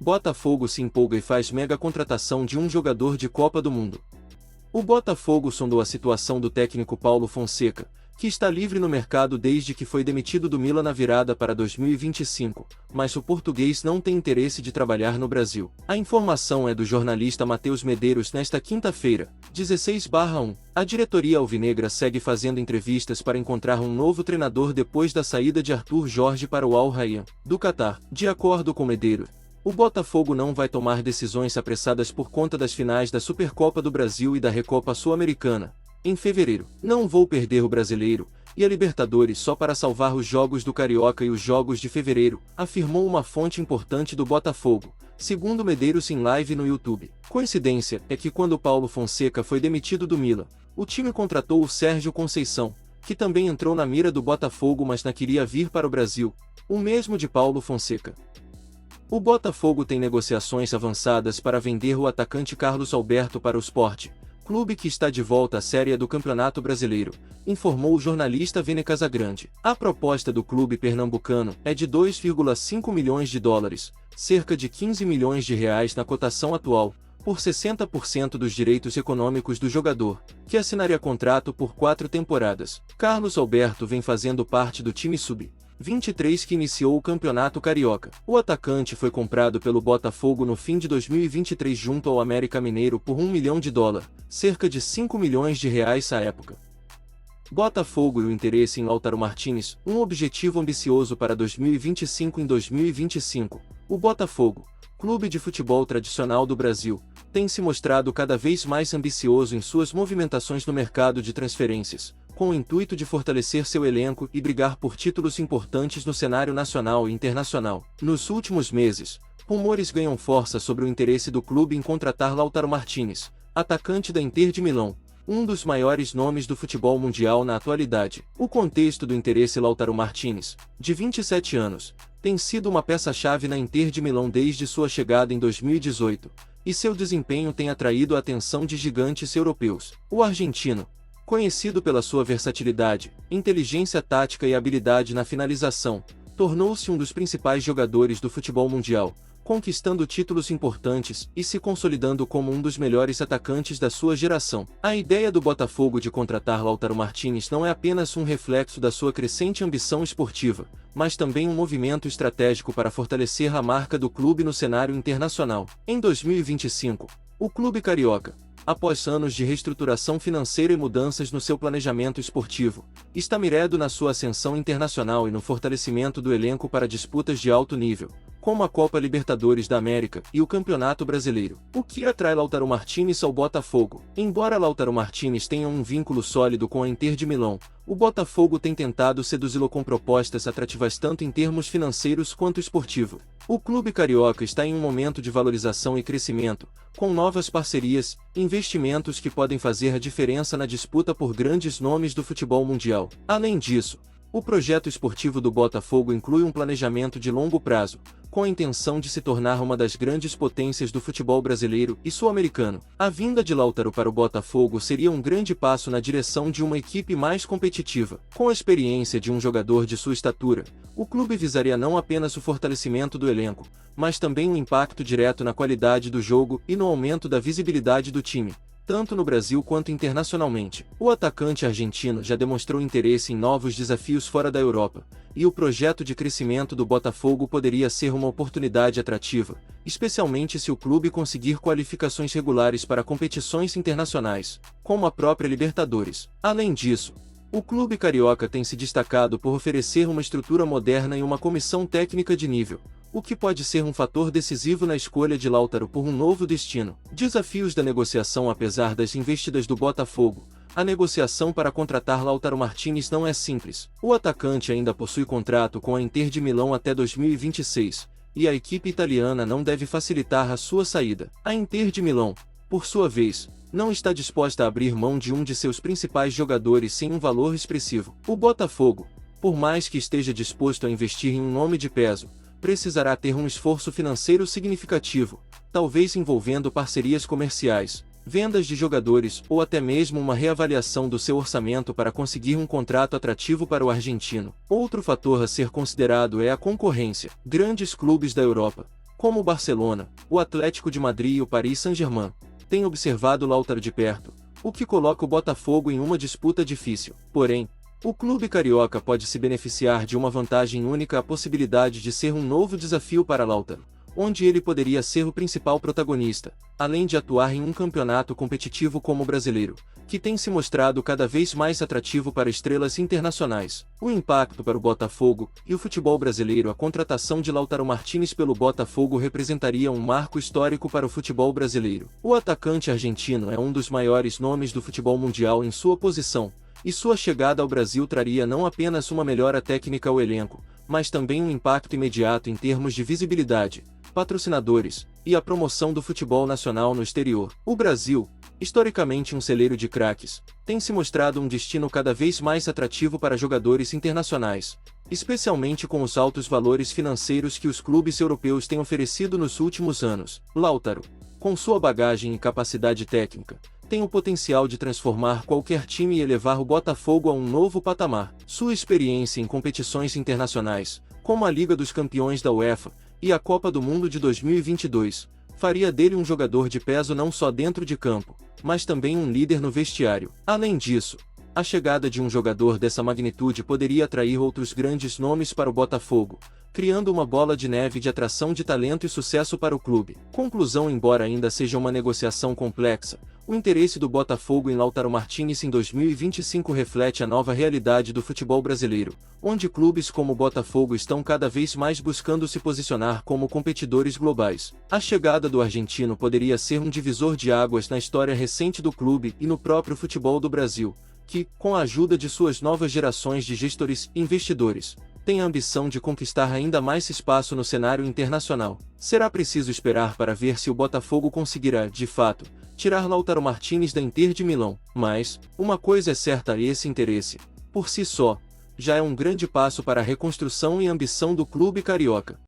Botafogo se empolga e faz mega contratação de um jogador de Copa do Mundo. O Botafogo sondou a situação do técnico Paulo Fonseca, que está livre no mercado desde que foi demitido do Milan na virada para 2025, mas o português não tem interesse de trabalhar no Brasil. A informação é do jornalista Matheus Medeiros nesta quinta-feira, 16/1. A diretoria alvinegra segue fazendo entrevistas para encontrar um novo treinador depois da saída de Arthur Jorge para o Al Rayyan, do Catar. De acordo com Medeiros, o Botafogo não vai tomar decisões apressadas por conta das finais da Supercopa do Brasil e da Recopa Sul-Americana, em fevereiro. Não vou perder o Brasileiro e a Libertadores só para salvar os jogos do Carioca e os jogos de fevereiro, afirmou uma fonte importante do Botafogo, segundo Medeiros em live no YouTube. Coincidência é que quando Paulo Fonseca foi demitido do Milan, o time contratou o Sérgio Conceição, que também entrou na mira do Botafogo mas não queria vir para o Brasil, o mesmo de Paulo Fonseca. O Botafogo tem negociações avançadas para vender o atacante Carlos Alberto para o Sport, clube que está de volta à Série A do Campeonato Brasileiro, informou o jornalista Vene Casagrande. A proposta do clube pernambucano é de 2,5 milhões de dólares, cerca de 15 milhões de reais na cotação atual, por 60% dos direitos econômicos do jogador, que assinaria contrato por 4 temporadas. Carlos Alberto vem fazendo parte do time sub-23 que iniciou o Campeonato Carioca. O atacante foi comprado pelo Botafogo no fim de 2023 junto ao América Mineiro por US$ 1 milhão, cerca de 5 milhões de reais à época. Botafogo e o interesse em Lautaro Martínez, um objetivo ambicioso para 2025. Em 2025, o Botafogo, clube de futebol tradicional do Brasil, tem se mostrado cada vez mais ambicioso em suas movimentações no mercado de transferências, com o intuito de fortalecer seu elenco e brigar por títulos importantes no cenário nacional e internacional. Nos últimos meses, rumores ganham força sobre o interesse do clube em contratar Lautaro Martínez, atacante da Inter de Milão, um dos maiores nomes do futebol mundial na atualidade. O contexto do interesse Lautaro Martínez, de 27 anos, tem sido uma peça-chave na Inter de Milão desde sua chegada em 2018, e seu desempenho tem atraído a atenção de gigantes europeus. O argentino, conhecido pela sua versatilidade, inteligência tática e habilidade na finalização, tornou-se um dos principais jogadores do futebol mundial, conquistando títulos importantes e se consolidando como um dos melhores atacantes da sua geração. A ideia do Botafogo de contratar Lautaro Martínez não é apenas um reflexo da sua crescente ambição esportiva, mas também um movimento estratégico para fortalecer a marca do clube no cenário internacional. Em 2025, o clube carioca, após anos de reestruturação financeira e mudanças no seu planejamento esportivo, está mirado na sua ascensão internacional e no fortalecimento do elenco para disputas de alto nível, como a Copa Libertadores da América e o Campeonato Brasileiro. O que atrai Lautaro Martínez ao Botafogo? Embora Lautaro Martínez tenha um vínculo sólido com a Inter de Milão, o Botafogo tem tentado seduzi-lo com propostas atrativas tanto em termos financeiros quanto esportivo. O clube carioca está em um momento de valorização e crescimento, com novas parcerias e investimentos que podem fazer a diferença na disputa por grandes nomes do futebol mundial. Além disso, o projeto esportivo do Botafogo inclui um planejamento de longo prazo, com a intenção de se tornar uma das grandes potências do futebol brasileiro e sul-americano. A vinda de Lautaro para o Botafogo seria um grande passo na direção de uma equipe mais competitiva. Com a experiência de um jogador de sua estatura, o clube visaria não apenas o fortalecimento do elenco, mas também um impacto direto na qualidade do jogo e no aumento da visibilidade do time, tanto no Brasil quanto internacionalmente. O atacante argentino já demonstrou interesse em novos desafios fora da Europa, e o projeto de crescimento do Botafogo poderia ser uma oportunidade atrativa, especialmente se o clube conseguir qualificações regulares para competições internacionais, como a própria Libertadores. Além disso, o clube carioca tem se destacado por oferecer uma estrutura moderna e uma comissão técnica de nível, o que pode ser um fator decisivo na escolha de Lautaro por um novo destino. Desafios da negociação. Apesar das investidas do Botafogo, a negociação para contratar Lautaro Martínez não é simples. O atacante ainda possui contrato com a Inter de Milão até 2026, e a equipe italiana não deve facilitar a sua saída. A Inter de Milão, por sua vez, não está disposta a abrir mão de um de seus principais jogadores sem um valor expressivo. O Botafogo, por mais que esteja disposto a investir em um nome de peso, precisará ter um esforço financeiro significativo, talvez envolvendo parcerias comerciais, vendas de jogadores ou até mesmo uma reavaliação do seu orçamento para conseguir um contrato atrativo para o argentino. Outro fator a ser considerado é a concorrência. Grandes clubes da Europa, como o Barcelona, o Atlético de Madrid e o Paris Saint-Germain, têm observado Lautaro de perto, o que coloca o Botafogo em uma disputa difícil. Porém, o clube carioca pode se beneficiar de uma vantagem única: a possibilidade de ser um novo desafio para Lautaro, onde ele poderia ser o principal protagonista, além de atuar em um campeonato competitivo como o brasileiro, que tem se mostrado cada vez mais atrativo para estrelas internacionais. O impacto para o Botafogo e o futebol brasileiro: a contratação de Lautaro Martínez pelo Botafogo representaria um marco histórico para o futebol brasileiro. O atacante argentino é um dos maiores nomes do futebol mundial em sua posição, e sua chegada ao Brasil traria não apenas uma melhora técnica ao elenco, mas também um impacto imediato em termos de visibilidade, patrocinadores e a promoção do futebol nacional no exterior. O Brasil, historicamente um celeiro de craques, tem se mostrado um destino cada vez mais atrativo para jogadores internacionais, especialmente com os altos valores financeiros que os clubes europeus têm oferecido nos últimos anos. Lautaro, com sua bagagem e capacidade técnica, tem o potencial de transformar qualquer time e elevar o Botafogo a um novo patamar. Sua experiência em competições internacionais, como a Liga dos Campeões da UEFA e a Copa do Mundo de 2022, faria dele um jogador de peso não só dentro de campo, mas também um líder no vestiário. Além disso, a chegada de um jogador dessa magnitude poderia atrair outros grandes nomes para o Botafogo, criando uma bola de neve de atração de talento e sucesso para o clube. Conclusão: embora ainda seja uma negociação complexa, o interesse do Botafogo em Lautaro Martínez em 2025 reflete a nova realidade do futebol brasileiro, onde clubes como o Botafogo estão cada vez mais buscando se posicionar como competidores globais. A chegada do argentino poderia ser um divisor de águas na história recente do clube e no próprio futebol do Brasil, que, com a ajuda de suas novas gerações de gestores e investidores, tem a ambição de conquistar ainda mais espaço no cenário internacional. Será preciso esperar para ver se o Botafogo conseguirá, de fato, tirar Lautaro Martínez da Inter de Milão. Mas, uma coisa é certa: esse interesse, por si só, já é um grande passo para a reconstrução e ambição do clube carioca.